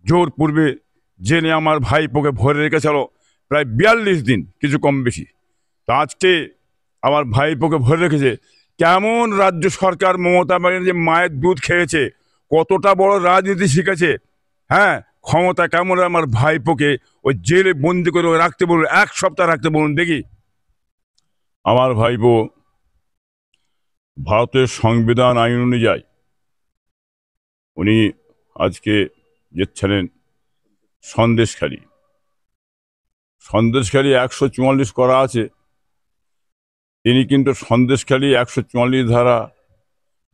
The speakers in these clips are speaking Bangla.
জোর পূর্বে জেনে আমার ভাইপোকে ভরে রেখেছিল প্রায় 42 দিন, কিছু কম বেশি। তা আজকে আমার ভাইপোকে ভরে রেখেছে। কেমন রাজ্য সরকার মমতা ব্যানার্জি মায়ের দুধ খেয়েছে, কতটা বড় রাজনীতি শিখেছে। হ্যাঁ, ক্ষমতা কেমন আমার ভাইপোকে ওই জেলে বন্দি করে রাখতে বলুন, 1 সপ্তাহ রাখতে বলুন দেখি। আমার ভাইপো ভারতের সংবিধান আইন অনুযায়ী উনি আজকে যেচ্ছিলেন সন্দেশখালী 144 করা আছে। তিনি কিন্তু সন্দেশখালী 144 ধারা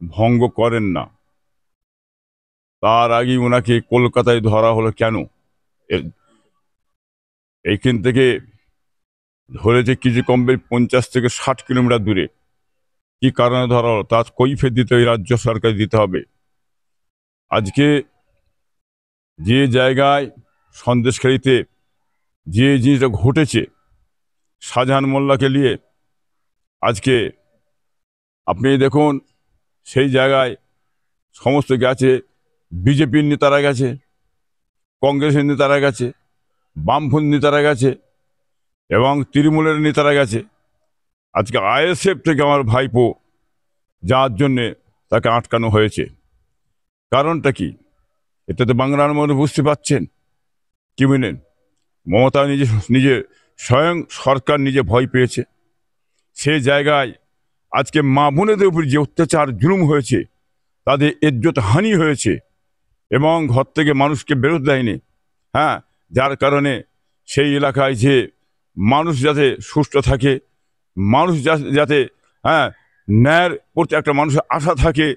ভঙ্গ করেন না। তার আগে ওনাকে কলকাতায় ধরা হলো কেন? এইখান থেকে ধরেছে কিছু কম 50 থেকে 60 কিলোমিটার দূরে। কি কারণে ধরা হলো তার কৈফিয়ত দিতে ওই রাজ্য সরকার দিতে হবে। আজকে যে জায়গায় সন্দেশখালীতে যে জিনিসটা ঘটেছে শাহজাহান মোল্লাকে নিয়ে, আজকে আপনি দেখুন সেই জায়গায় সমস্ত গেছে, বিজেপির নেতারা গেছে, কংগ্রেসের নেতারা গেছে, বামপন্থী নেতারা গেছে এবং তৃণমূলের নেতারা গেছে। আজকে আইএসএফ থেকে আমার ভাইপো যাওয়ার জন্যে তাকে আটকানো হয়েছে। কারণটা কি? এটা তো বাংলার মধ্যে বুঝতে পারছেন কি বুঝলেন? মমতা নিজে স্বয়ং সরকার নিজে ভয় পেয়েছে। সেই জায়গায় আজকে মা বোনেদের উপর যে অত্যাচার জুলুম হয়েছে, তাদের ইজ্জত হানি হয়েছে এবং ঘর থেকে মানুষকে বেরোতে দেয়নি। হ্যাঁ, যার কারণে সেই এলাকায় যে মানুষ যাতে সুস্থ থাকে, মানুষ যাতে ন্যায়ের প্রতি একটা মানুষের আশা থাকে,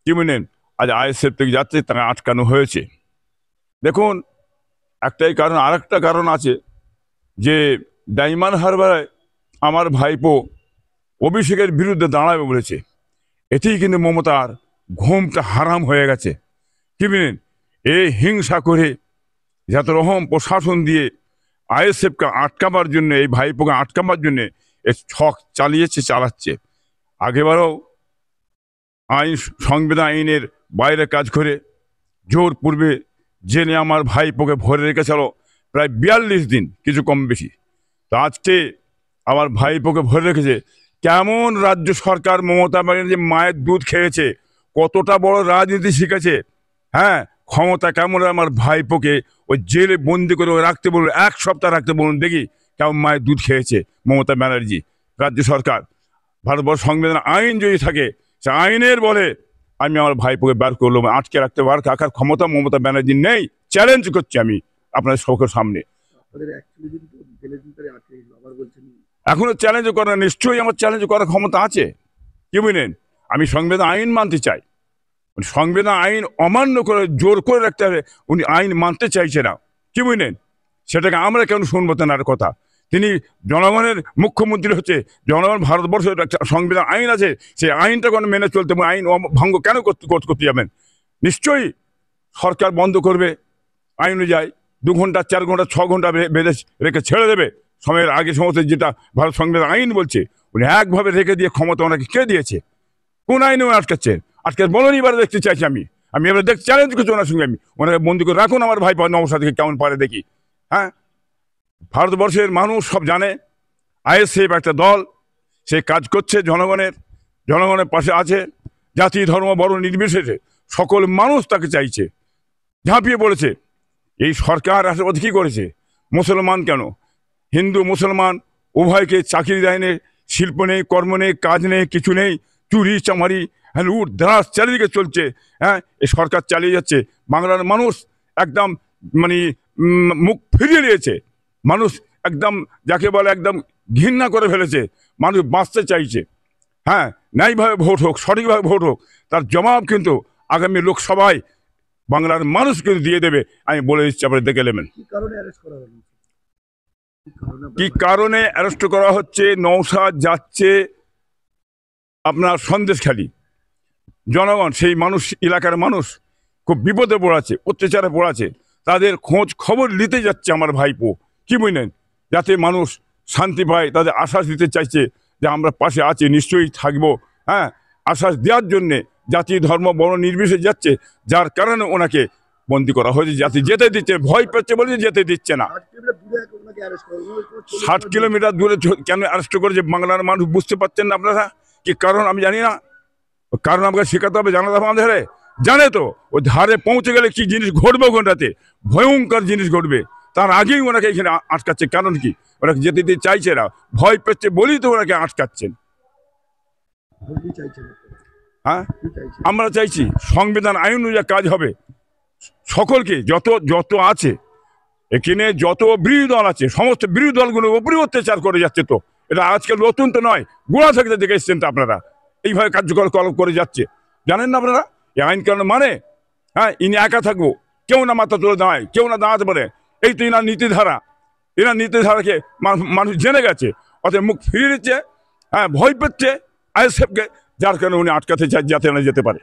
কি বুঝলেন? আজ আইএসএফ থেকে যাচ্ছে, তাকে আটকানো হয়েছে। দেখুন একটাই কারণ, আরেকটা কারণ আছে যে ডায়মন্ড হারবারে আমার ভাইপো অভিষেকের বিরুদ্ধে দাঁড়াবে বলেছে। এতেই কিন্তু মমতার ঘুমটা হারাম হয়ে গেছে। কি বুঝলেন? এই হিংসা করে যত রকম প্রশাসন দিয়ে আইএসএফকে আটকাবার জন্য, এই ভাইপোকে আটকাবার জন্য এই ছক চালাচ্ছে। আগেবারও সংবিধান আইনের বাইরে কাজ করে জোর পূর্বে জেনে আমার ভাইপোকে ভরে রেখেছিল প্রায় 42 দিন, কিছু কম বেশি। তা আজকে আমার ভাইপোকে ভরে রেখেছে। কেমন রাজ্য সরকার মমতা ব্যানার্জি মায়ের দুধ খেয়েছে, কতটা বড় রাজনীতি শিখেছে। হ্যাঁ, ক্ষমতা কেমন আমার ভাইপোকে ওই জেলে বন্দি করে রাখতে বলুন, 1 সপ্তাহ রাখতে বলুন দেখি কেমন মায়ের দুধ খেয়েছে মমতা ব্যানার্জি। রাজ্য সরকার ভারতবর্ষ সংবিধান আইন যদি থাকে, সে আইনের বলে আমি আমার ভাইপোকে বার করলাম, আটকে রাখতে রাখার ক্ষমতা মমতা ব্যানার্জি নেই। চ্যালেঞ্জ করছি আমি আপনার সবার সামনে। এখনো চ্যালেঞ্জ করার, নিশ্চয়ই আমার চ্যালেঞ্জ করার ক্ষমতা আছে। কি বুঝলেন? আমি সংবিধান আইন মানতে চাই। সংবিধান আইন অমান্য করে জোর করে রাখতে হবে, উনি আইন মানতে চাইছে না। কি বুঝলেন? সেটাকে আমরা কেন শুনবো তেনার কথা? তিনি জনগণের মুখ্যমন্ত্রী হচ্ছে, জনগণ ভারতবর্ষের একটা সংবিধান আইন আছে, সেই আইনটা কোনো মেনে চলতে, আইন ভঙ্গ কেন করতে যাবেন? নিশ্চয়ই সরকার বন্ধ করবে আইন অনুযায়ী, 2 ঘন্টা 4 ঘন্টা 6 ঘন্টা বেঁধে রেখে ছেড়ে দেবে সময়ের আগে। সমস্ত যেটা ভারত সংবিধান আইন বলছে, উনি একভাবে রেখে দিয়ে ক্ষমতা ওনাকে কে দিয়েছে? কোন আইনে আটকাচ্ছে? আজকে বলুন, এবার দেখতে চাইছি আমি এবার চ্যালেঞ্জ করছি ওনার সঙ্গে, আমি ওনাকে বন্দি করে রাখুন আমার ভাই নওশাদ থেকে, কেমন পারে দেখি। হ্যাঁ, ভারতবর্ষের মানুষ সব জানে আইএসএফ একটা দল, সে কাজ করছে জনগণের পাশে আছে, জাতি ধর্ম বড় নির্বিশেষে সকল মানুষ তাকে চাইছে, ঝাঁপিয়ে পড়েছে। এই সরকার আশেপাশে কি করেছে? মুসলমান কেন, হিন্দু মুসলমান উভয়কে চাকরি দেয় নেই, শিল্প নেই, কর্ম নেই, কাজ নেই, কিছু নেই, চুরি চামারি লুট ধারাস চারিদিকে চলছে। হ্যাঁ, এই সরকার চালিয়ে যাচ্ছে। বাংলার মানুষ একদম মানে মুখ ফিরিয়ে নিয়েছে। মানুষ একদম যাকে বলে একদম ঘৃণা করে ফেলেছে। মানুষ বাঁচতে চাইছে। হ্যাঁ, ন্যায়ভাবে ভোট হোক, সঠিকভাবে ভোট হোক, তার জবাব কিন্তু আগামী লোকসভায় বাংলার মানুষ কিন্তু দিয়ে দেবে। আমি বলে দিচ্ছি, আপনি দেখে নেবেন। কি কারণে অ্যারেস্ট করা হচ্ছে? নওশাদ যাচ্ছে আপনার সন্দেশখালী, জনগণ সেই মানুষ, এলাকার মানুষ খুব বিপদে পড়াচ্ছে, অত্যাচারে পড়াচ্ছে, তাদের খোঁজ খবর নিতে যাচ্ছে আমার ভাইপো। কি বুঝলেন? যাতে মানুষ শান্তি পায়, তাদের আশ্বাস দিতে চাইছে যে আমরা পাশে আছি, নিশ্চয়ই থাকবো। হ্যাঁ, আশ্বাস দেওয়ার জন্যে জাতি ধর্ম বড় নির্বিশেষে যাচ্ছে, যার কারণে ওনাকে বন্দি করা হয়েছে, যাতে যেতে দিচ্ছে, ভয় পাচ্ছে বলে যেতে দিচ্ছে না। 60 কিলোমিটার দূরে কেন অ্যারেস্ট করেছে বাংলার মানুষ বুঝতে পারছেন না আপনারা? কি কারণ আমি জানি না, কারণ আমাকে শেখাতে হবে, জানাতে হবে আমাদের। জানে তো ওই ধারে পৌঁছে গেলে কি জিনিস ঘটবে, ওখানটাতে ভয়ঙ্কর জিনিস ঘটবে, তার আগেই ওনাকে এখানে আটকাচ্ছে। কারণ কি? ওরা যেতে দিতে চাইছে না, ভয় পেচ্ছে বলেই তো ওনাকে আটকাচ্ছেন। হ্যাঁ, আমরা চাইছি সংবিধান আইন অনুযায়ী কাজ হবে। সকলকে যত যত আছে এখানে, যত বিরোধী দল আছে, সমস্ত বিরোধী দলগুলোর উপরে অত্যাচার করে যাচ্ছে। তো এটা আজকাল নতুন তো নয়, গোড়া থেকে দেখে এসছেন তো আপনারা, এইভাবে কার্যকলাপ করে যাচ্ছে। জানেন না আপনারা এই আইন কানুন মানে? হ্যাঁ, ইনি একা থাকবো, কেউ না মাথা তুলে দাঁড়ায়, কেউ না দাঁড়াতে পারে। এই তো এনার নীতিধারা, এনার নীতিধারাকে মানুষ জেনে গেছে, অতএব মুখ ফিরিয়ে দিচ্ছে। হ্যাঁ, ভয় পেচ্ছে আইএসএফকে, যার কারণে উনি আটকাতে চায় যাতে না যেতে পারে।